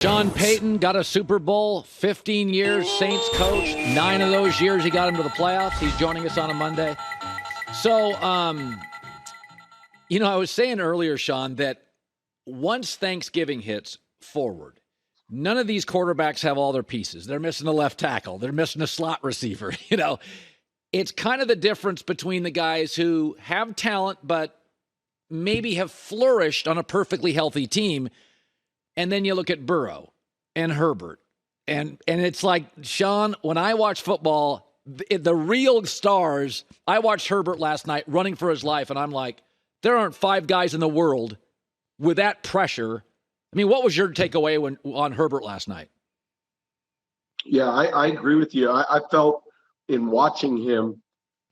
Sean Payton got a Super Bowl, 15 years, Saints coach. 9 of those years he got him to the playoffs. He's joining us on a Monday. So, I was saying earlier, Sean, that once Thanksgiving hits forward, none of these quarterbacks have all their pieces. They're missing a left tackle. They're missing a slot receiver. It's kind of the difference between the guys who have talent but maybe have flourished on a perfectly healthy team. And then you look at Burrow and Herbert. And it's like, Sean, when I watch football, the real stars, I watched Herbert last night running for his life, and I'm like, there aren't 5 guys in the world with that pressure. I mean, what was your takeaway on Herbert last night? Yeah, I agree with you. I felt in watching him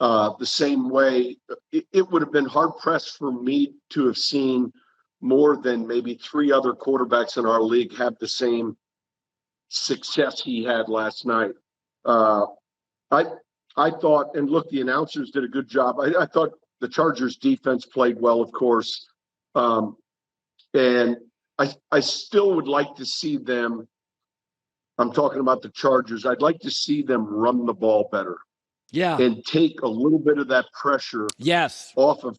the same way. It would have been hard-pressed for me to have seen more than maybe 3 other quarterbacks in our league have the same success he had last night. I thought, and look, the announcers did a good job. I thought the Chargers defense played well, of course. And I still would like to see them. I'm talking about the Chargers. I'd like to see them run the ball better. Yeah. And take a little bit of that pressure off of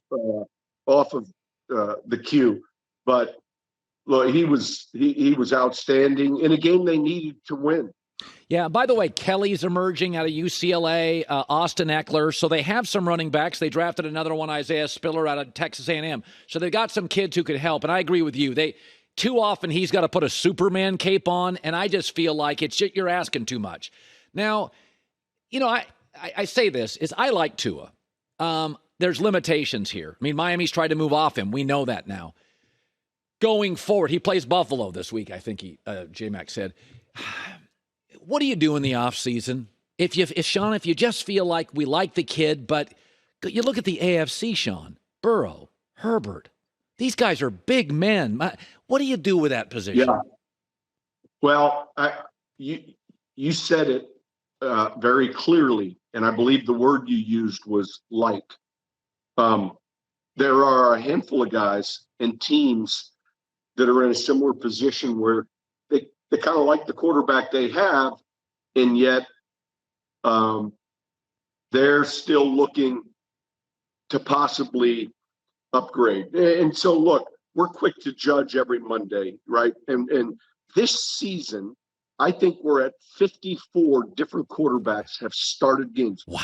the queue. But look, he was outstanding in a game they needed to win. Yeah, by the way, Kelly's emerging out of UCLA, Austin Eckler. So they have some running backs. They drafted another one, Isaiah Spiller, out of Texas A&M. So they got some kids who could help. And I agree with you. Too often he's got to put a Superman cape on, and I just feel like you're asking too much. Now, I say this, is I like Tua. There's limitations here. I mean, Miami's tried to move off him. We know that now. Going forward, he plays Buffalo this week, I think J-Mac said. What do you do in the offseason? If you just feel like we like the kid, but you look at the AFC, Sean, Burrow, Herbert, these guys are big men. What do you do with that position? Yeah. Well, you said it very clearly, and I believe the word you used was like. There are a handful of guys and teams that are in a similar position where they kind of like the quarterback they have, and yet they're still looking to possibly upgrade. And so, look, we're quick to judge every Monday, right? And this season, I think we're at 54 different quarterbacks have started games. Wow.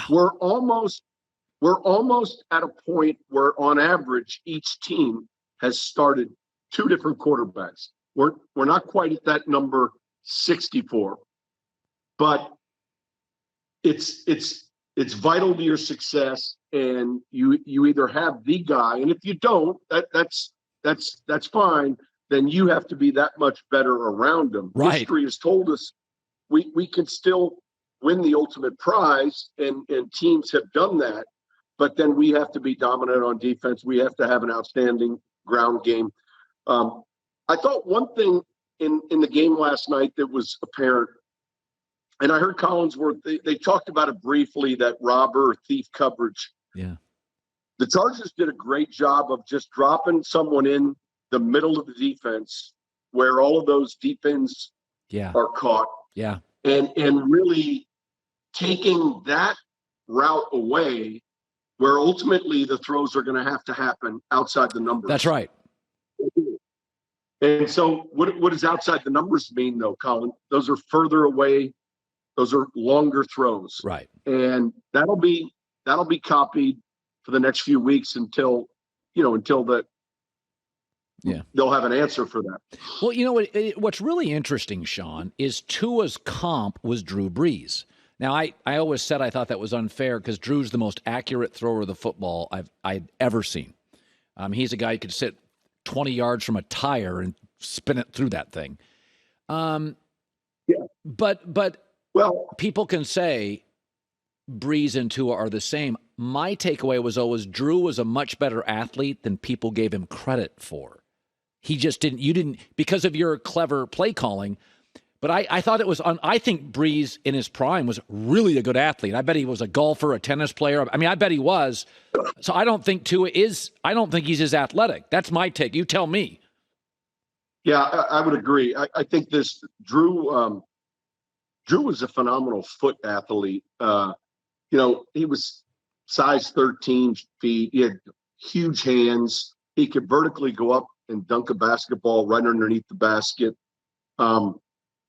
We're almost at a point where, on average, each team has started 2 different quarterbacks. We're not quite at that number 64, but it's vital to your success, and you either have the guy, and if you don't, that's fine. Then you have to be that much better around them. Right. History has told us we can still win the ultimate prize, and teams have done that. But then we have to be dominant on defense. We have to have an outstanding ground game. I thought one thing in the game last night that was apparent, and I heard Collinsworth, they talked about it briefly, that robber or thief coverage. Yeah. The Chargers did a great job of just dropping someone in the middle of the defense where all of those deep ends are caught. Yeah. And really taking that route away, where ultimately the throws are going to have to happen outside the numbers. That's right. And so what does outside the numbers mean, though, Colin? Those are further away. Those are longer throws. Right. And that'll be copied for the next few weeks until they'll have an answer for that. Well, what's really interesting, Sean, is Tua's comp was Drew Brees. Now, I always said I thought that was unfair because Drew's the most accurate thrower of the football I've ever seen. He's a guy who could sit 20 yards from a tire and spin it through that thing. But people can say Brees and Tua are the same. My takeaway was always Drew was a much better athlete than people gave him credit for. He just didn't. You didn't because of your clever play calling. But I thought it was I think Brees in his prime was really a good athlete. I bet he was a golfer, a tennis player. I mean, I bet he was. So I don't think Tua is. I don't think he's as athletic. That's my take. You tell me. Yeah, I would agree. I think this Drew was a phenomenal foot athlete. He was size 13 feet. He had huge hands. He could vertically go up and dunk a basketball right underneath the basket.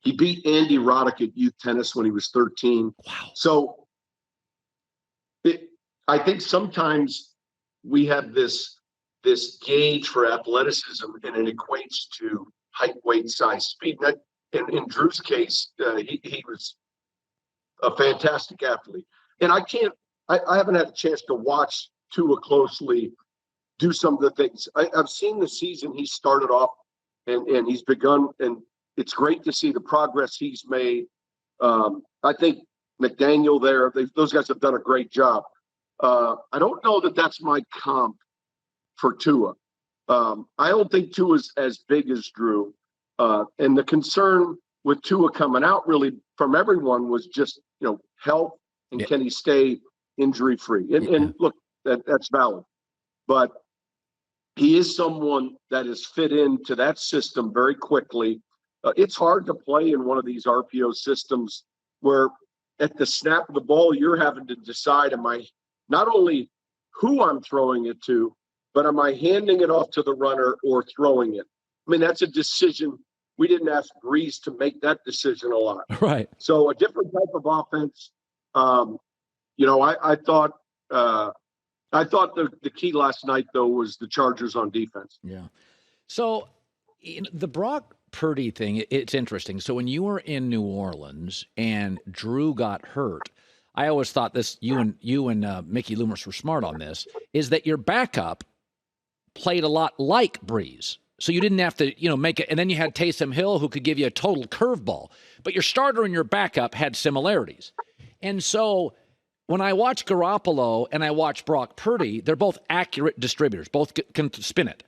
He beat Andy Roddick at youth tennis when he was 13. Wow. So I think sometimes we have this gauge for athleticism, and it equates to height, weight, size, speed. In Drew's case, he was a fantastic athlete. And I haven't had a chance to watch Tua closely do some of the things. I've seen the season he started off, and he's begun, and it's great to see the progress he's made. I think McDaniel there, those guys have done a great job. I don't know that that's my comp for Tua. I don't think Tua's as big as Drew. And the concern with Tua coming out really from everyone was just, health and can he stay injury free? And look, that's valid. But he is someone that is fit into that system very quickly. It's hard to play in one of these RPO systems where at the snap of the ball, you're having to decide, am I not only who I'm throwing it to, but am I handing it off to the runner or throwing it? I mean, that's a decision. We didn't ask Brees to make that decision a lot. Right. So a different type of offense. I thought the key last night, though, was the Chargers on defense. Yeah. So the Brock Purdy thing, it's interesting. So when you were in New Orleans and Drew got hurt, I always thought this, you and Mickey Loomis were smart on this, is that your backup played a lot like Brees. So you didn't have to, make it. And then you had Taysom Hill, who could give you a total curveball. But your starter and your backup had similarities. And so when I watch Garoppolo and I watch Brock Purdy, they're both accurate distributors. Both can spin it.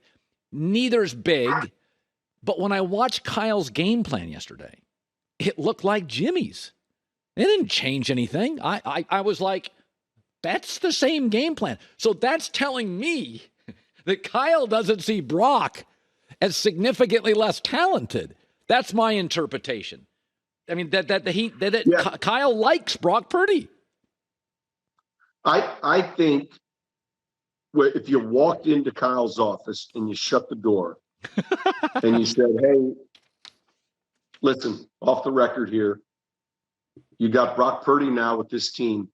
Neither's big. But when I watched Kyle's game plan yesterday, it looked like Jimmy's. It didn't change anything. I was like, that's the same game plan. So that's telling me that Kyle doesn't see Brock as significantly less talented. That's my interpretation. I mean, Kyle likes Brock Purdy. I think if you walked into Kyle's office and you shut the door and you said, hey, listen, off the record here, you got Brock Purdy now with this team,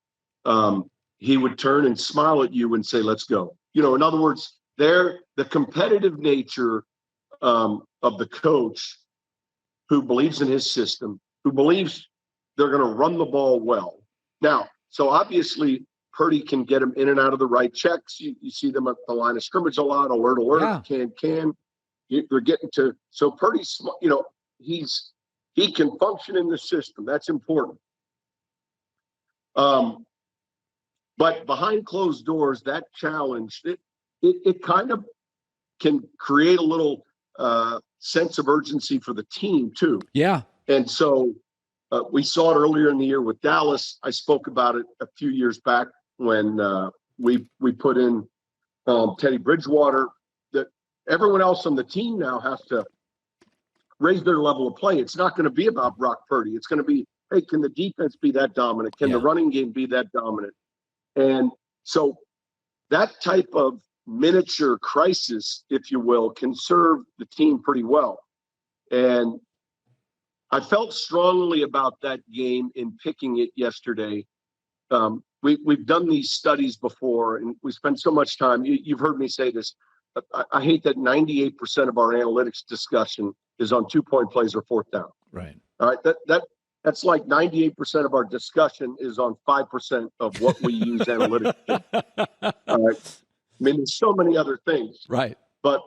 he would turn and smile at you and say, let's go. In other words, the competitive nature of the coach who believes in his system, who believes they're going to run the ball well. Now, so obviously Purdy can get him in and out of the right checks. You see them at the line of scrimmage a lot, alert, Yeah. can. They're getting to, so Purdy's, he can function in the system. That's important. But behind closed doors, that challenge, it kind of can create a little sense of urgency for the team too. Yeah. And so we saw it earlier in the year with Dallas. I spoke about it a few years back when we put in Teddy Bridgewater. That everyone else on the team now has to raise their level of play. It's not going to be about Brock Purdy. It's going to be, hey, can the defense be that dominant? Can the running game be that dominant? And so that type of miniature crisis, if you will, can serve the team pretty well. And I felt strongly about that game in picking it yesterday. We've done these studies before, and we spend so much time. You've heard me say this. I hate that 98% of our analytics discussion is on 2-point plays or fourth down. Right. All right. That's like 98% of our discussion is on 5% of what we use analytics for. All right. I mean, there's so many other things. Right. But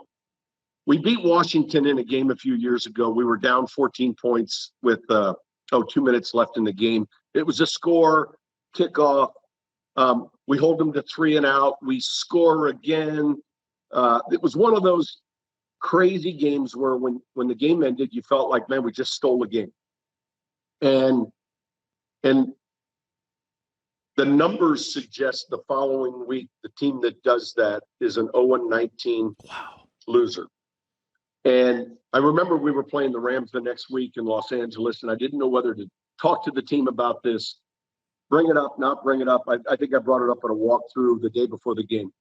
we beat Washington in a game a few years ago. We were down 14 points with 2 minutes left in the game. It was a score, kickoff. We hold them to 3 and out. We score again. It was one of those crazy games where when the game ended, you felt like, man, we just stole the game. And the numbers suggest the following week, the team that does that is an 0-19 loser. And I remember we were playing the Rams the next week in Los Angeles, and I didn't know whether to talk to the team about this, bring it up, not bring it up. I think I brought it up at a walkthrough the day before the game.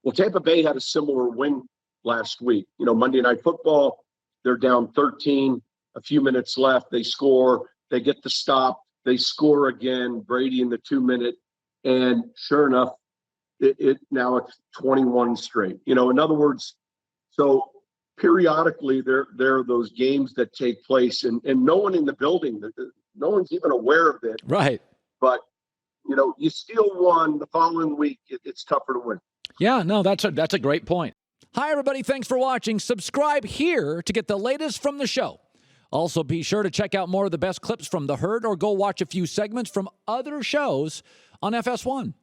Well, Tampa Bay had a similar win last week. Monday Night Football, they're down 13, a few minutes left. They score, they get the stop, they score again, Brady in the 2-minute. And sure enough, now it's 21 straight. In other words, so periodically there are those games that take place, and no one in the building, no one's even aware of it. Right. But, you steal one the following week, it's tougher to win. Yeah, no, that's a great point. Hi, everybody. Thanks for watching. Subscribe here to get the latest from the show. Also, be sure to check out more of the best clips from The Herd or go watch a few segments from other shows on FS1.